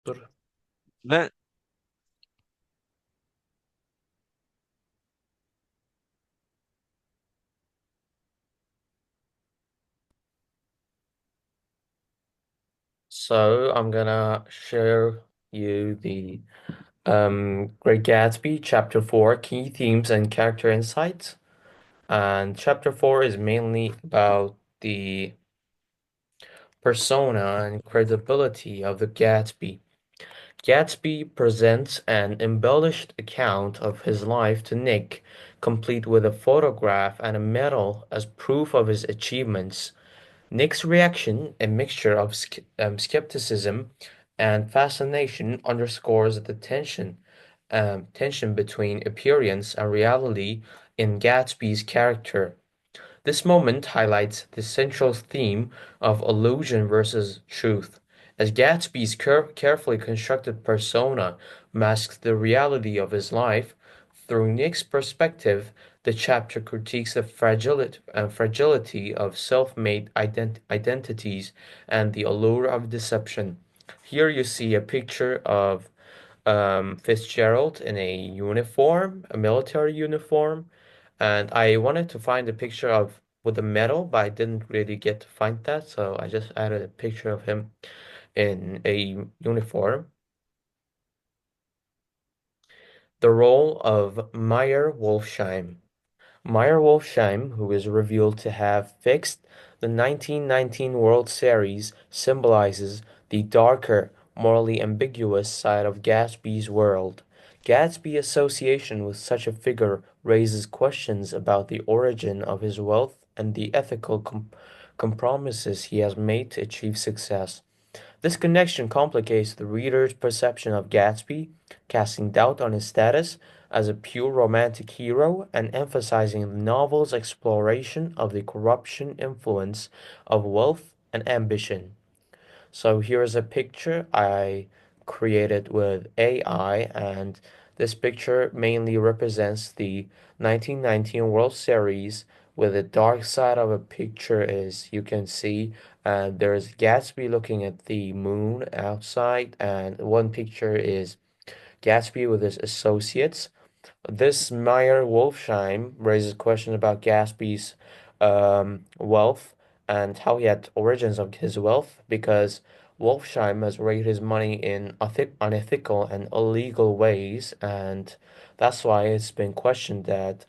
Dur. Ben I'm gonna share you the Great Gatsby Chapter 4 Key Themes and Character Insights. And Chapter 4 is mainly about the persona and credibility of the Gatsby. Gatsby presents an embellished account of his life to Nick, complete with a photograph and a medal as proof of his achievements. Nick's reaction, a mixture of skepticism and fascination, underscores the tension between appearance and reality in Gatsby's character. This moment highlights the central theme of illusion versus truth, as Gatsby's carefully constructed persona masks the reality of his life. Through Nick's perspective, the chapter critiques the fragility of self-made identities and the allure of deception. Here you see a picture of Fitzgerald in a uniform, a military uniform, and I wanted to find a picture of with a medal, but I didn't really get to find that, so I just added a picture of him in a uniform. The role of Meyer Wolfsheim. Meyer Wolfsheim, who is revealed to have fixed the 1919 World Series, symbolizes the darker, morally ambiguous side of Gatsby's world. Gatsby's association with such a figure raises questions about the origin of his wealth and the ethical compromises he has made to achieve success. This connection complicates the reader's perception of Gatsby, casting doubt on his status as a pure romantic hero and emphasizing the novel's exploration of the corruption influence of wealth and ambition. So here's a picture I created with AI, and this picture mainly represents the 1919 World Series, where the dark side of a picture is you can see there's Gatsby looking at the moon outside, and one picture is Gatsby with his associates. This Meyer Wolfsheim raises questions about Gatsby's wealth and how he had origins of his wealth because Wolfsheim has raised his money in unethical and illegal ways, and that's why it's been questioned that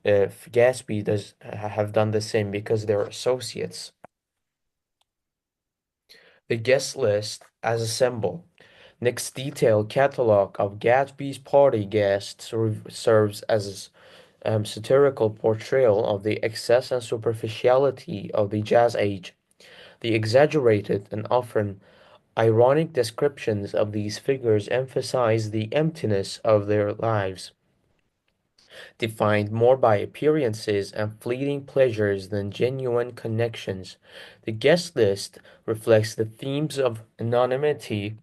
if Gatsby does have done the same because they're associates. The guest list as a symbol. Nick's detailed catalog of Gatsby's party guests serves as satirical portrayal of the excess and superficiality of the Jazz Age. The exaggerated and often ironic descriptions of these figures emphasize the emptiness of their lives, defined more by appearances and fleeting pleasures than genuine connections. The guest list reflects the themes of anonymity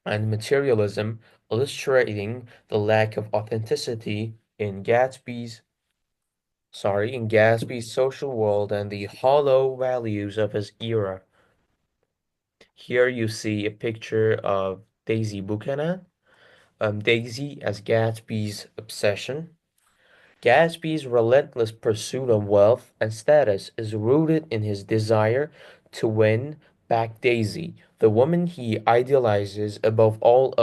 and materialism, illustrating the lack of authenticity in Gatsby's social world and the hollow values of his era. Here you see a picture of Daisy Buchanan, Daisy as Gatsby's obsession. Gatsby's relentless pursuit of wealth and status is rooted in his desire to win back Daisy, the woman he idealizes above all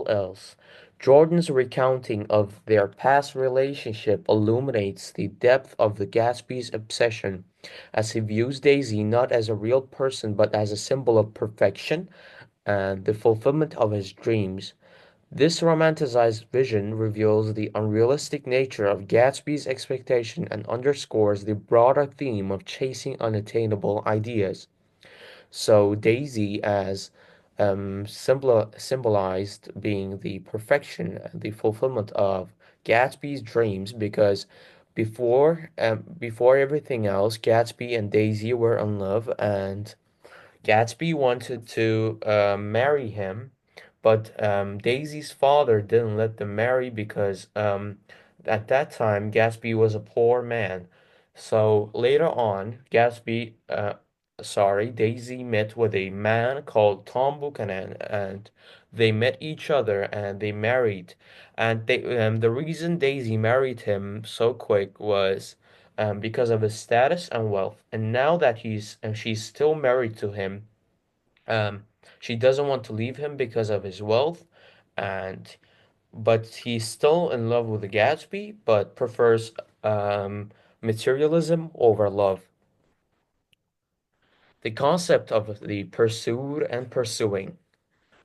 else. Jordan's recounting of their past relationship illuminates the depth of the Gatsby's obsession, as he views Daisy not as a real person but as a symbol of perfection and the fulfillment of his dreams. This romanticized vision reveals the unrealistic nature of Gatsby's expectation and underscores the broader theme of chasing unattainable ideas. So Daisy as symbolized being the perfection and the fulfillment of Gatsby's dreams because before everything else, Gatsby and Daisy were in love and Gatsby wanted to marry him, but Daisy's father didn't let them marry because at that time Gatsby was a poor man. So later on, sorry, Daisy met with a man called Tom Buchanan, and they met each other and they married. And the reason Daisy married him so quick was because of his status and wealth. And now that she's still married to him, um, she doesn't want to leave him because of his wealth, and but he's still in love with the Gatsby, but prefers materialism over love. The concept of the pursued and pursuing.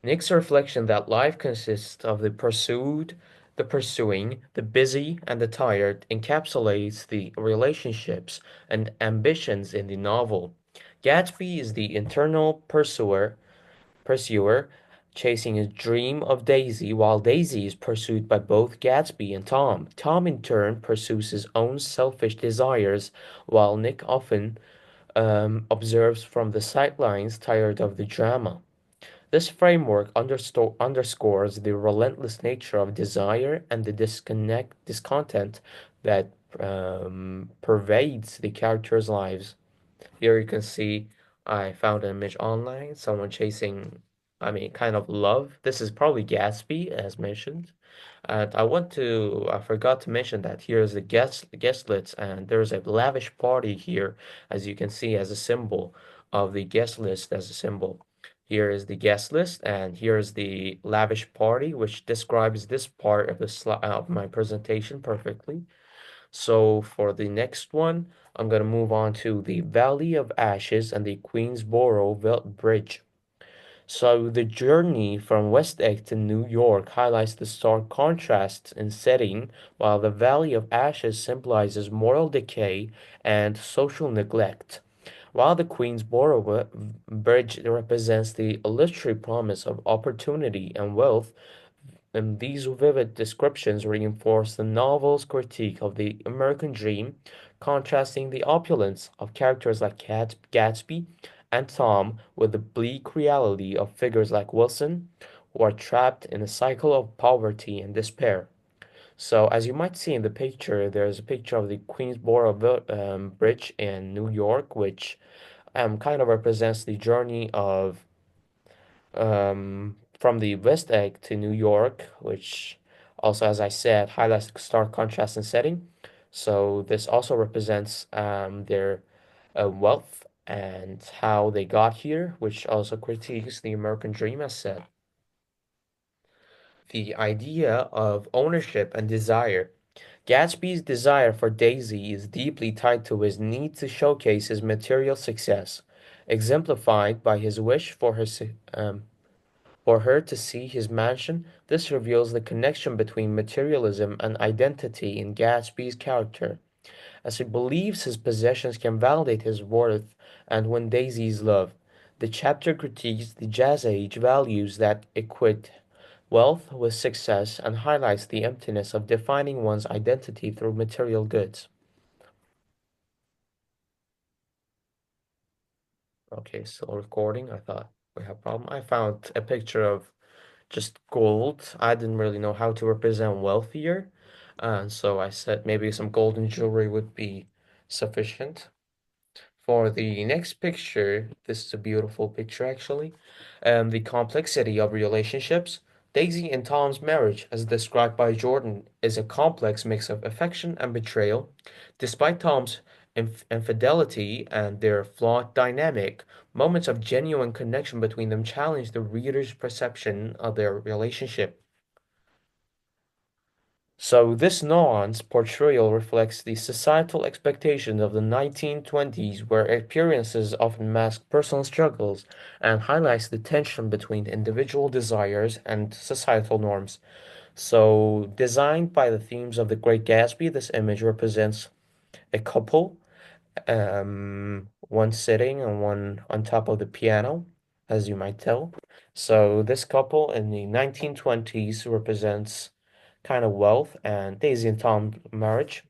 Nick's reflection that life consists of the pursued, the pursuing, the busy, and the tired encapsulates the relationships and ambitions in the novel. Gatsby is the internal pursuer, chasing his dream of Daisy, while Daisy is pursued by both Gatsby and Tom. Tom, in turn, pursues his own selfish desires, while Nick often observes from the sidelines, tired of the drama. This framework underscores the relentless nature of desire and the discontent that pervades the characters' lives. Here you can see I found an image online, someone chasing, I mean, kind of love. This is probably Gatsby, as mentioned. And I forgot to mention that here's the guest list, and there's a lavish party here, as you can see, as a symbol of the guest list as a symbol. Here is the guest list, and here's the lavish party, which describes this part of of my presentation perfectly. So for the next one, I'm going to move on to the Valley of Ashes and the Queensboro Bridge. So the journey from West Egg to New York highlights the stark contrasts in setting, while the Valley of Ashes symbolizes moral decay and social neglect, while the Queensboro Bridge represents the illusory promise of opportunity and wealth. And these vivid descriptions reinforce the novel's critique of the American dream, contrasting the opulence of characters like Gatsby and Tom with the bleak reality of figures like Wilson, who are trapped in a cycle of poverty and despair. So, as you might see in the picture, there's a picture of the Queensboro Bridge in New York, which kind of represents the journey of from the West Egg to New York, which also, as I said, highlights the stark contrast in setting. So this also represents their wealth and how they got here, which also critiques the American dream, as said. The idea of ownership and desire. Gatsby's desire for Daisy is deeply tied to his need to showcase his material success, exemplified by his wish for her to see his mansion. This reveals the connection between materialism and identity in Gatsby's character, as he believes his possessions can validate his worth and win Daisy's love. The chapter critiques the Jazz Age values that equate wealth with success and highlights the emptiness of defining one's identity through material goods. Okay, still recording. I thought we have a problem. I found a picture of just gold. I didn't really know how to represent wealthier, and so I said maybe some golden jewelry would be sufficient. For the next picture, this is a beautiful picture actually. The complexity of relationships. Daisy and Tom's marriage, as described by Jordan, is a complex mix of affection and betrayal. Despite Tom's infidelity and their flawed dynamic, moments of genuine connection between them challenge the reader's perception of their relationship. So this nuanced portrayal reflects the societal expectations of the 1920s, where appearances often mask personal struggles, and highlights the tension between individual desires and societal norms. So, designed by the themes of the Great Gatsby, this image represents a couple, one sitting and one on top of the piano, as you might tell. So this couple in the 1920s represents kind of wealth and Daisy and Tom marriage.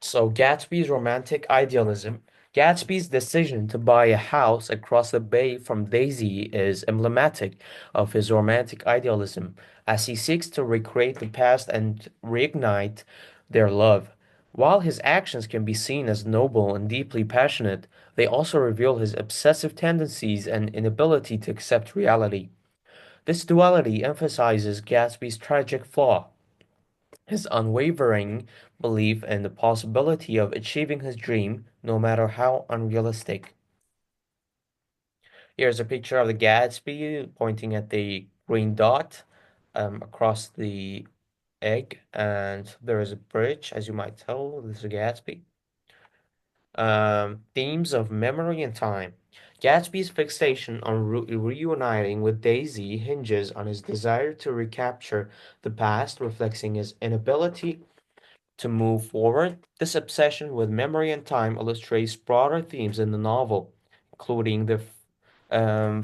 So Gatsby's romantic idealism. Gatsby's decision to buy a house across the bay from Daisy is emblematic of his romantic idealism as he seeks to recreate the past and reignite their love. While his actions can be seen as noble and deeply passionate, they also reveal his obsessive tendencies and inability to accept reality. This duality emphasizes Gatsby's tragic flaw, his unwavering belief in the possibility of achieving his dream, no matter how unrealistic. Here's a picture of the Gatsby pointing at the green dot across the egg, and there is a bridge, as you might tell. This is a Gatsby. Themes of memory and time. Gatsby's fixation on reuniting with Daisy hinges on his desire to recapture the past, reflecting his inability to move forward. This obsession with memory and time illustrates broader themes in the novel, including the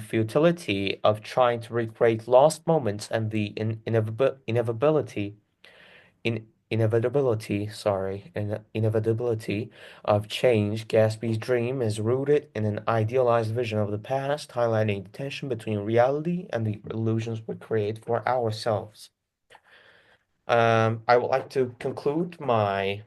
futility of trying to recreate lost moments and the inevitability of change. Gatsby's dream is rooted in an idealized vision of the past, highlighting the tension between reality and the illusions we create for ourselves. I would like to conclude my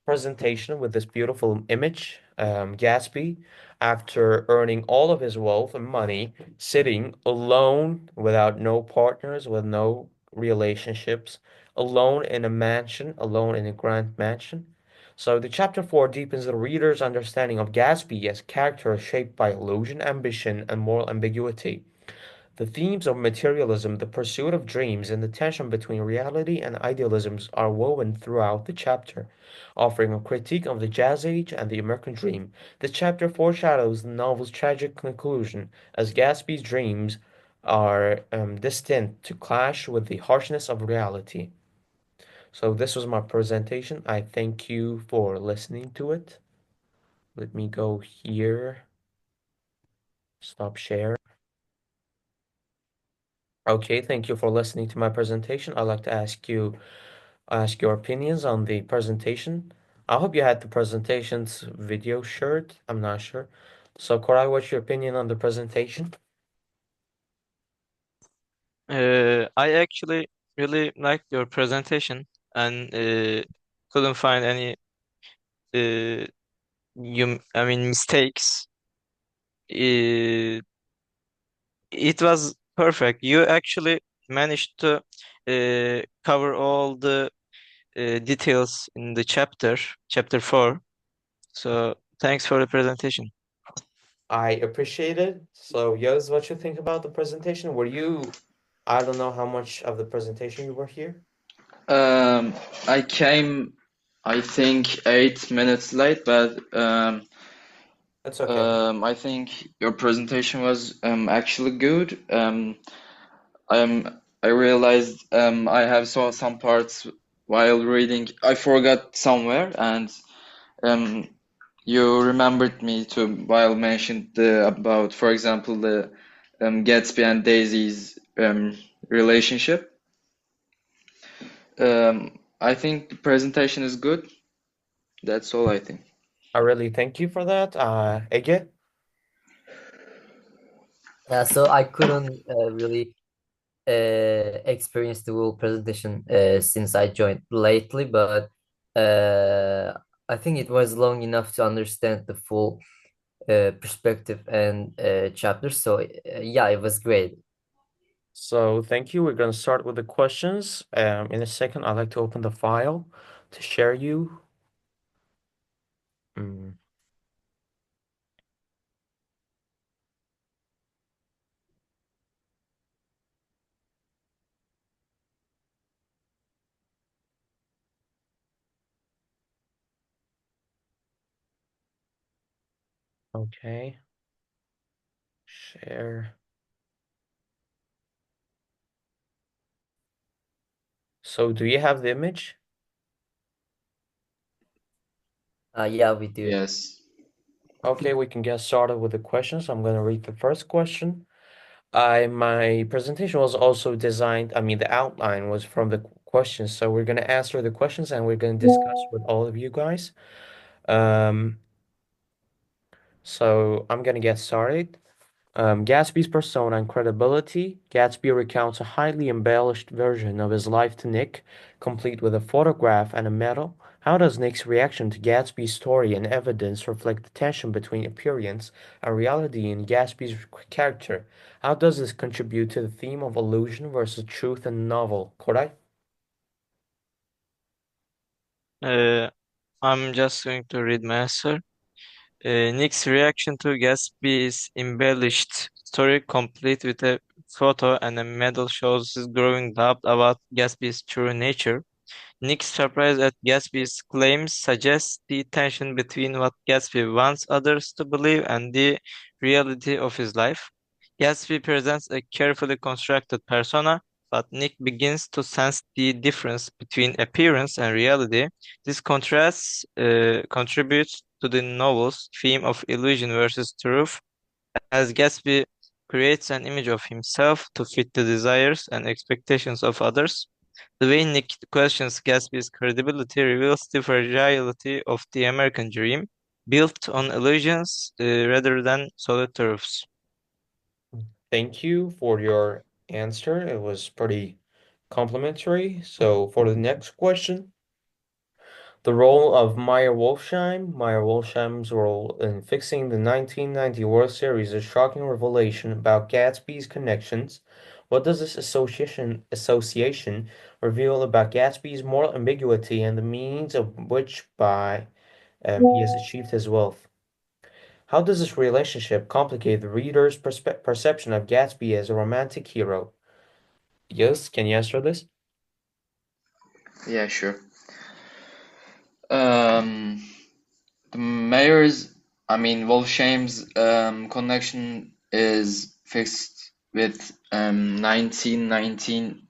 presentation with this beautiful image. Gatsby, after earning all of his wealth and money, sitting alone without no partners, with no relationships, alone in a mansion, alone in a grand mansion. So the chapter 4 deepens the reader's understanding of Gatsby as character shaped by illusion, ambition, and moral ambiguity. The themes of materialism, the pursuit of dreams, and the tension between reality and idealisms are woven throughout the chapter, offering a critique of the Jazz Age and the American dream. The chapter foreshadows the novel's tragic conclusion, as Gatsby's dreams are destined to clash with the harshness of reality. So, this was my presentation. I thank you for listening to it. Let me go here, stop share. Okay, thank you for listening to my presentation. I'd like to ask your opinions on the presentation. I hope you had the presentation's video shirt. I'm not sure. So, Koray, what's your opinion on the presentation? I actually really liked your presentation and couldn't find any I mean mistakes. Uh, it was perfect. You actually managed to cover all the details in the chapter 4. So thanks for the presentation. I appreciate it. So, Yoz, what you think about the presentation? I don't know how much of the presentation you were here. Um, I came, I think, 8 minutes late, but That's okay. I think your presentation was actually good. I realized I have saw some parts while reading. I forgot somewhere, and um, you remembered me to while mentioned about, for example, the Gatsby and Daisy's relationship. I think the presentation is good. That's all I think. I really thank you for that. Ege? So I couldn't really experience the whole presentation since I joined lately, but uh, I think it was long enough to understand the full perspective and chapters. So yeah, it was great. So thank you. We're going to start with the questions. In a second, I'd like to open the file to share you. Mm, okay. Share. So do you have the image? Yeah, we do. Yes. Okay, we can get started with the questions. I'm going to read the first question. My presentation was also designed, I mean, the outline was from the questions. So we're going to answer the questions and we're going to discuss with all of you guys. Um, so I'm going to get started. Gatsby's persona and credibility. Gatsby recounts a highly embellished version of his life to Nick, complete with a photograph and a medal, How does Nick's reaction to Gatsby's story and evidence reflect the tension between appearance and reality in Gatsby's character? How does this contribute to the theme of illusion versus truth in the novel? Koray? Uh, I'm just going to read my answer. Nick's reaction to Gatsby's embellished story, complete with a photo and a medal, shows his growing doubt about Gatsby's true nature. Nick's surprise at Gatsby's claims suggests the tension between what Gatsby wants others to believe and the reality of his life. Gatsby presents a carefully constructed persona, but Nick begins to sense the difference between appearance and reality. This contrast contributes to the novel's theme of illusion versus truth, as Gatsby creates an image of himself to fit the desires and expectations of others. The way Nick questions Gatsby's credibility reveals the fragility of the American dream, built on illusions rather than solid truths. Thank you for your answer. It was pretty complimentary. So, for the next question, the role of Meyer Wolfsheim. Meyer Wolfsheim's role in fixing the 1990 World Series is a shocking revelation about Gatsby's connections. What does this association reveal about Gatsby's moral ambiguity and the means of which by he has achieved his wealth? How does this relationship complicate the reader's perception of Gatsby as a romantic hero? Yes, can you answer this? Yeah, sure. Um, the mayor's, I mean, Wolfsheim's connection is fixed with 1919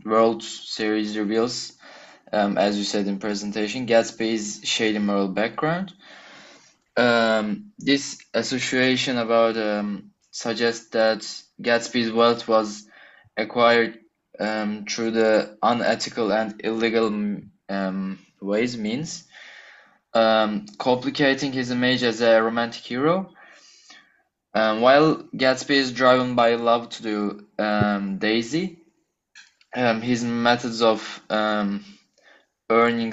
World Series reveals, as you said in presentation, Gatsby's shady moral background. This association about suggests that Gatsby's wealth was acquired through the unethical and illegal means, complicating his image as a romantic hero. While Gatsby is driven by love to do Daisy, his methods of achieving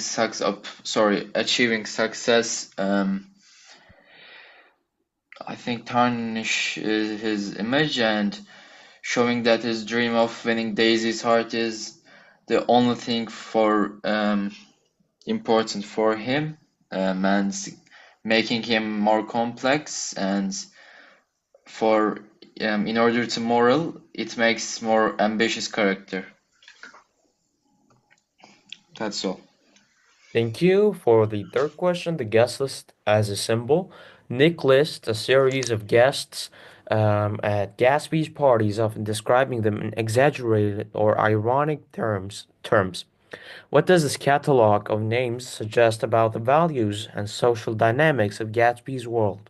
success, I think tarnish his image and showing that his dream of winning Daisy's heart is the only thing for important for him, and making him more complex, and for in order to moral, it makes more ambitious character. That's all. Thank you for the third question. The guest list as a symbol. Nick lists a series of guests at Gatsby's parties, often describing them in exaggerated or ironic terms. What does this catalog of names suggest about the values and social dynamics of Gatsby's world?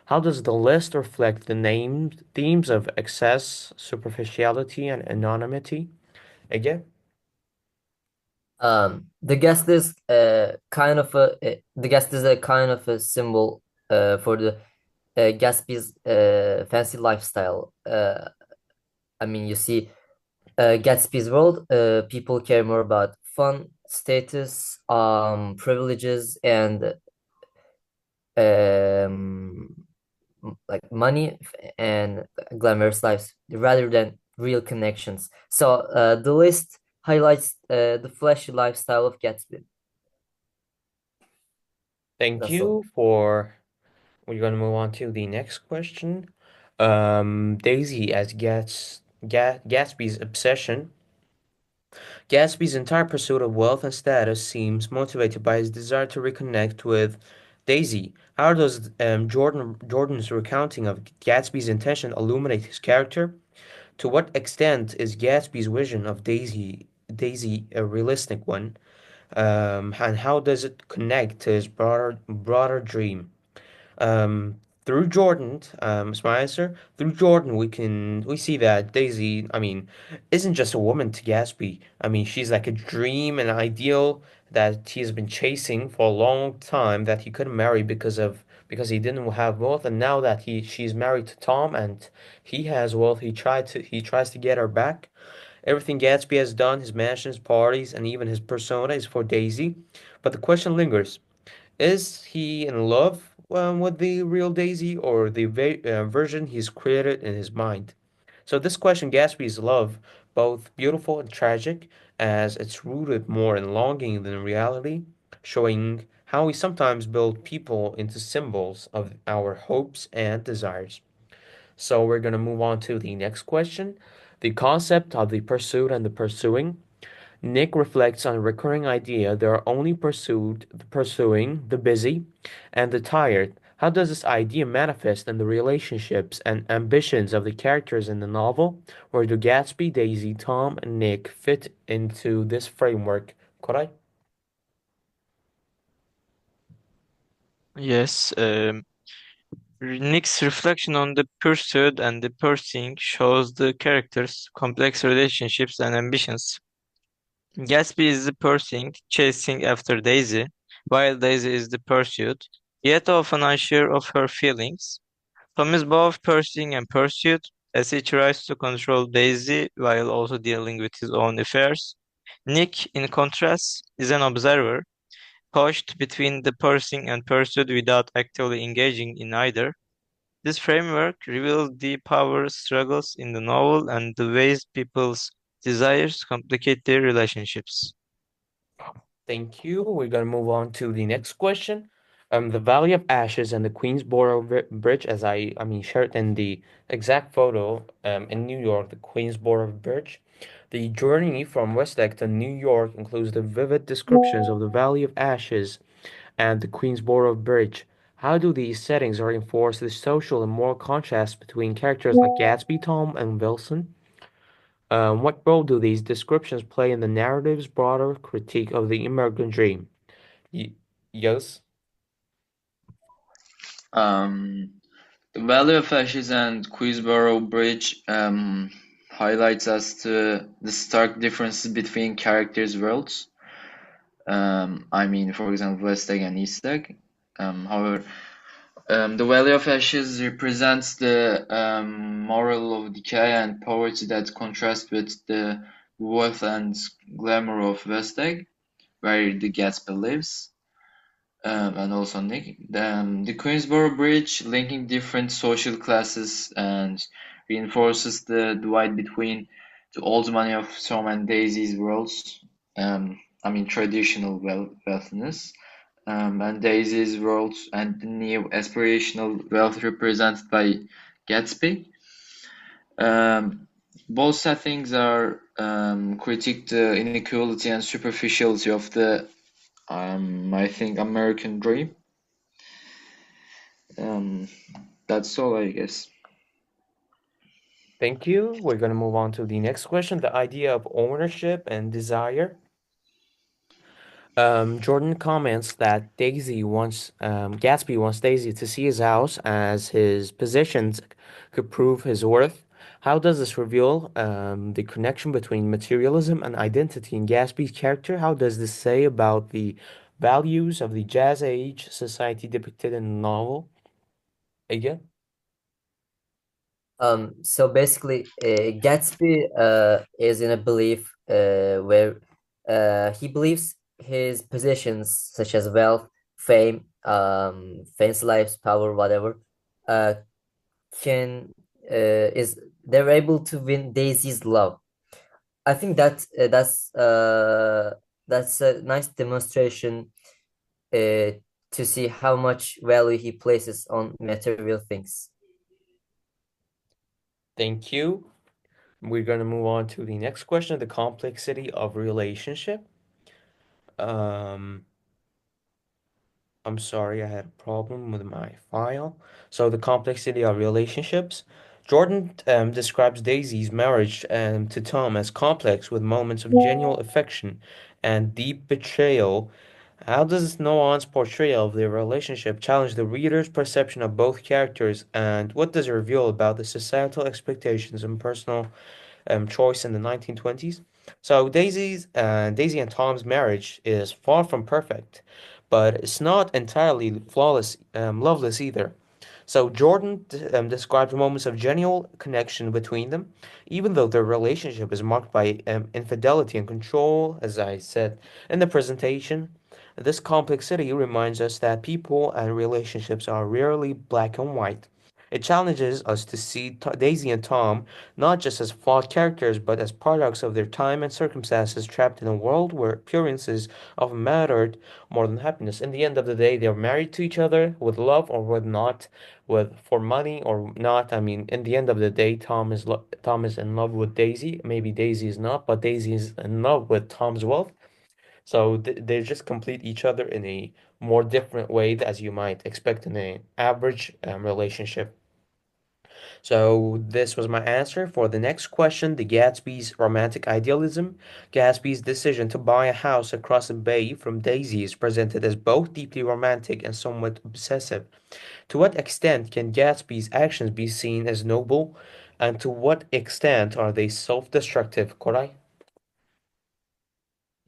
How does the list reflect the named themes of excess, superficiality, and anonymity? Again, The guest is a kind of a symbol for the Gatsby's fancy lifestyle. I mean, you see, Gatsby's world, people care more about fun, status, privileges, and um, like money and glamorous lives rather than real connections. So the list highlights the flashy lifestyle of Gatsby. thank That's all. you for. We're going to move on to the next question. Daisy as Gatsby's obsession. Gatsby's entire pursuit of wealth and status seems motivated by his desire to reconnect with Daisy. How does Jordan's recounting of Gatsby's intention illuminate his character? To what extent is Gatsby's vision of Daisy a realistic one? And how does it connect to his broader dream? Through Jordan, is my answer. Through Jordan, we see that Daisy, I mean, isn't just a woman to Gatsby. I mean, she's like a dream, an ideal that he has been chasing for a long time that he couldn't marry because he didn't have wealth, and now that she's married to Tom and he has wealth, he tries to get her back. Everything Gatsby has done, his mansions, parties, and even his persona is for Daisy. But the question lingers. Is he in love with the real Daisy or the version he's created in his mind? So this question, Gatsby's love, both beautiful and tragic, as it's rooted more in longing than reality, showing how we sometimes build people into symbols of our hopes and desires. So we're going to move on to the next question. The concept of the pursuit and the pursuing. Nick reflects on a recurring idea there are only pursuing, the busy, and the tired. How does this idea manifest in the relationships and ambitions of the characters in the novel? Where do Gatsby, Daisy, Tom, and Nick fit into this framework? Koray? Yes, Nick's reflection on the pursuit and the pursuing shows the characters' complex relationships and ambitions. Gatsby is the pursuing, chasing after Daisy, while Daisy is the pursued, yet often unsure of her feelings. Tom is both pursuing and pursued, as he tries to control Daisy while also dealing with his own affairs. Nick, in contrast, is an observer, pushed between the pursuing and pursued without actively engaging in either. This framework reveals the power struggles in the novel and the ways people's desires complicate their relationships. Thank you. We're going to move on to the next question. The Valley of Ashes and the Queensboro Bridge, as I mean, shared in the exact photo in New York, the Queensboro Bridge. The journey from West Egg to New York includes the vivid descriptions of the Valley of Ashes and the Queensboro Bridge. How do these settings reinforce the social and moral contrast between characters like Gatsby, Tom, and Wilson? What role do these descriptions play in the narrative's broader critique of the American dream? Y yes, Um, the Valley of Ashes and Queensborough Bridge highlights us to the stark differences between characters' worlds. I mean, for example, West Egg and East Egg. However, the Valley of Ashes represents the moral of decay and poverty that contrast with the wealth and glamour of West Egg, where the Gatsby lives, and also Nick. The Queensboro Bridge, linking different social classes and reinforces the divide between the old money of Tom and Daisy's worlds. I mean, traditional wealthiness and Daisy's world and the new aspirational wealth represented by Gatsby. Um, both settings are critique the inequality and superficiality of the, I think, American dream. Um, that's all, I guess. thank you. We're going to move on to the next question, the idea of ownership and desire. Jordan comments that Gatsby wants Daisy to see his house as his possessions could prove his worth. How does this reveal the connection between materialism and identity in Gatsby's character? How does this say about the values of the Jazz Age society depicted in the novel? Again, So basically, Gatsby is in a belief where he believes his possessions such as wealth, fame, fancy lives, power, whatever, uh, can is they're able to win Daisy's love. I think that's a nice demonstration uh, to see how much value he places on material things. thank you. We're going to move on to the next question, the complexity of relationship. Um, I'm sorry, I had a problem with my file. So the complexity of relationships. Jordan describes Daisy's marriage to Tom as complex with moments of genuine affection and deep betrayal. How does this nuanced portrayal of their relationship challenge the reader's perception of both characters, and what does it reveal about the societal expectations and personal choice in the 1920s? So Daisy and Tom's marriage is far from perfect, but it's not entirely flawless, loveless either. So Jordan describes moments of genuine connection between them, even though their relationship is marked by infidelity and control, as I said in the presentation. This complexity reminds us that people and relationships are rarely black and white. It challenges us to see Daisy and Tom not just as flawed characters, but as products of their time and circumstances trapped in a world where appearances often mattered more than happiness. In the end of the day, they're married to each other with love or with not, with for money or not. I mean, in the end of the day, Tom is in love with Daisy. Maybe Daisy is not, but Daisy is in love with Tom's wealth. So they just complete each other in a more different way as you might expect in an average relationship. So this was my answer for the next question. The Gatsby's romantic idealism. Gatsby's decision to buy a house across the bay from Daisy is presented as both deeply romantic and somewhat obsessive. To what extent can Gatsby's actions be seen as noble, and to what extent are they self-destructive, Koray?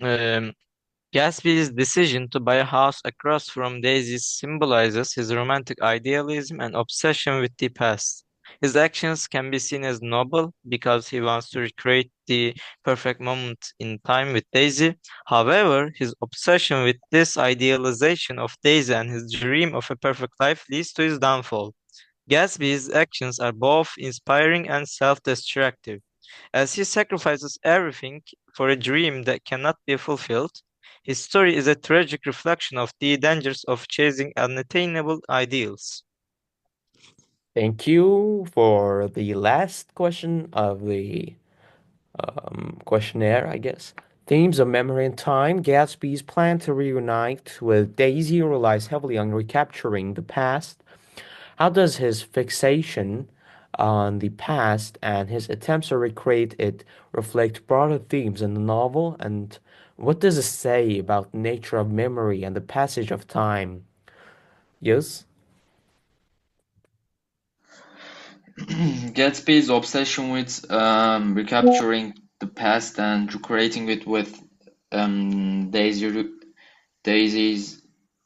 Um, Gatsby's decision to buy a house across from Daisy symbolizes his romantic idealism and obsession with the past. His actions can be seen as noble because he wants to recreate the perfect moment in time with Daisy. However, his obsession with this idealization of Daisy and his dream of a perfect life leads to his downfall. Gatsby's actions are both inspiring and self-destructive. As he sacrifices everything for a dream that cannot be fulfilled, his story is a tragic reflection of the dangers of chasing unattainable ideals. Thank you for the last question of the questionnaire, I guess. Themes of memory and time. Gatsby's plan to reunite with Daisy relies heavily on recapturing the past. How does his fixation on the past and his attempts to recreate it reflect broader themes in the novel? And what does it say about the nature of memory and the passage of time? Yes? Gatsby's obsession with recapturing the past and recreating it with Daisy's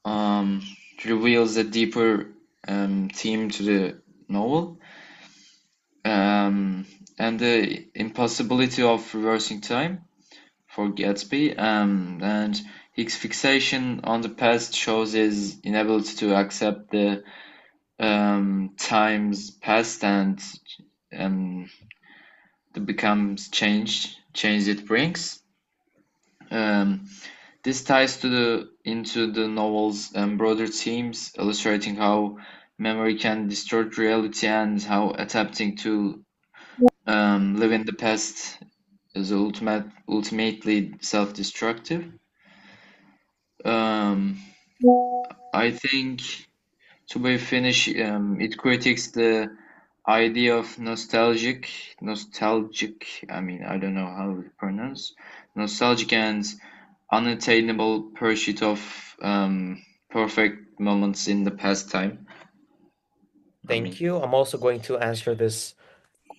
um, reveals a deeper theme to the novel, and the impossibility of reversing time for Gatsby, and his fixation on the past shows his inability to accept the times past and um, the becomes change it brings. Um, this ties to the into the novel's broader themes, illustrating how memory can distort reality and how adapting to live in the past is ultimately self-destructive. Um, I think to be finished, it critiques the idea of nostalgic. I mean, I don't know how to pronounce nostalgic and unattainable pursuit of perfect moments in the past time. I Thank mean, you. I'm also going to answer this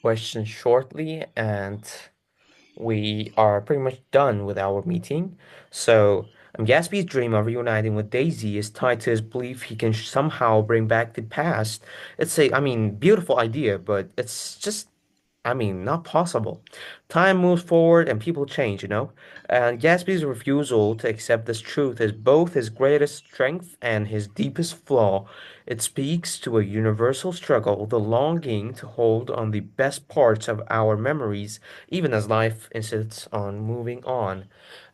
question shortly, and we are pretty much done with our meeting. So, Gatsby's dream of reuniting with Daisy is tied to his belief he can somehow bring back the past. It's a, I mean, beautiful idea, but it's just not possible. Time moves forward and people change, you know? And Gatsby's refusal to accept this truth is both his greatest strength and his deepest flaw. It speaks to a universal struggle, the longing to hold on the best parts of our memories, even as life insists on moving on.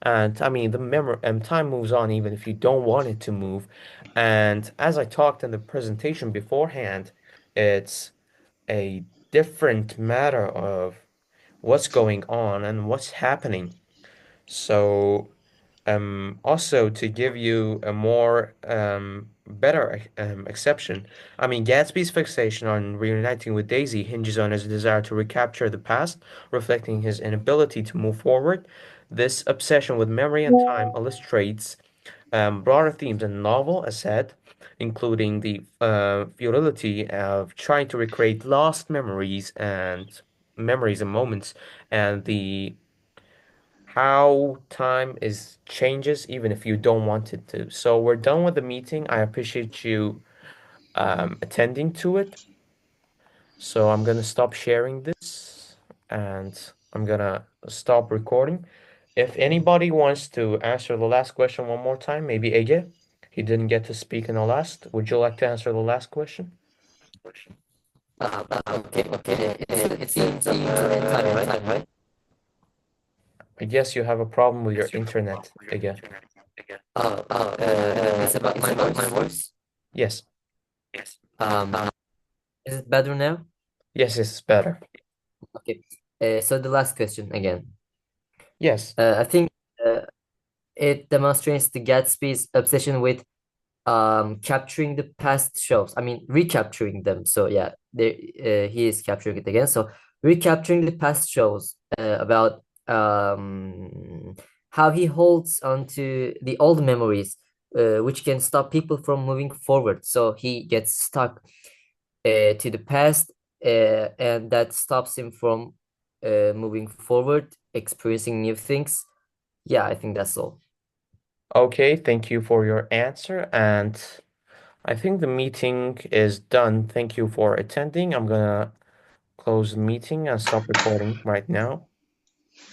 And the memory and time moves on even if you don't want it to move. And as I talked in the presentation beforehand, it's a different matter of what's going on and what's happening. So, also to give you a more better exception, Gatsby's fixation on reuniting with Daisy hinges on his desire to recapture the past, reflecting his inability to move forward. This obsession with memory and time illustrates broader themes in the novel, as said, including the futility of trying to recreate lost memories and moments, and the how time is changes even if you don't want it to. So we're done with the meeting. I appreciate you attending to it. So I'm gonna stop sharing this and I'm gonna stop recording. If anybody wants to answer the last question one more time, maybe Ege, he didn't get to speak in the last. Would you like to answer the last question? Okay. It seems time, right? I guess you have a problem with your internet, Ege. It's about my voice. Yes. Um, is it better now? Yes, it's better. Okay. So the last question again. Yes. I think uh, it demonstrates the Gatsby's obsession with capturing the past shows. I mean, recapturing them. So yeah, there he is capturing it again. So recapturing the past shows about how he holds onto the old memories, which can stop people from moving forward. So he gets stuck to the past, and that stops him from moving forward, experiencing new things. Yeah, I think that's all. Okay, thank you for your answer. And I think the meeting is done. Thank you for attending. I'm gonna close the meeting and stop recording right now.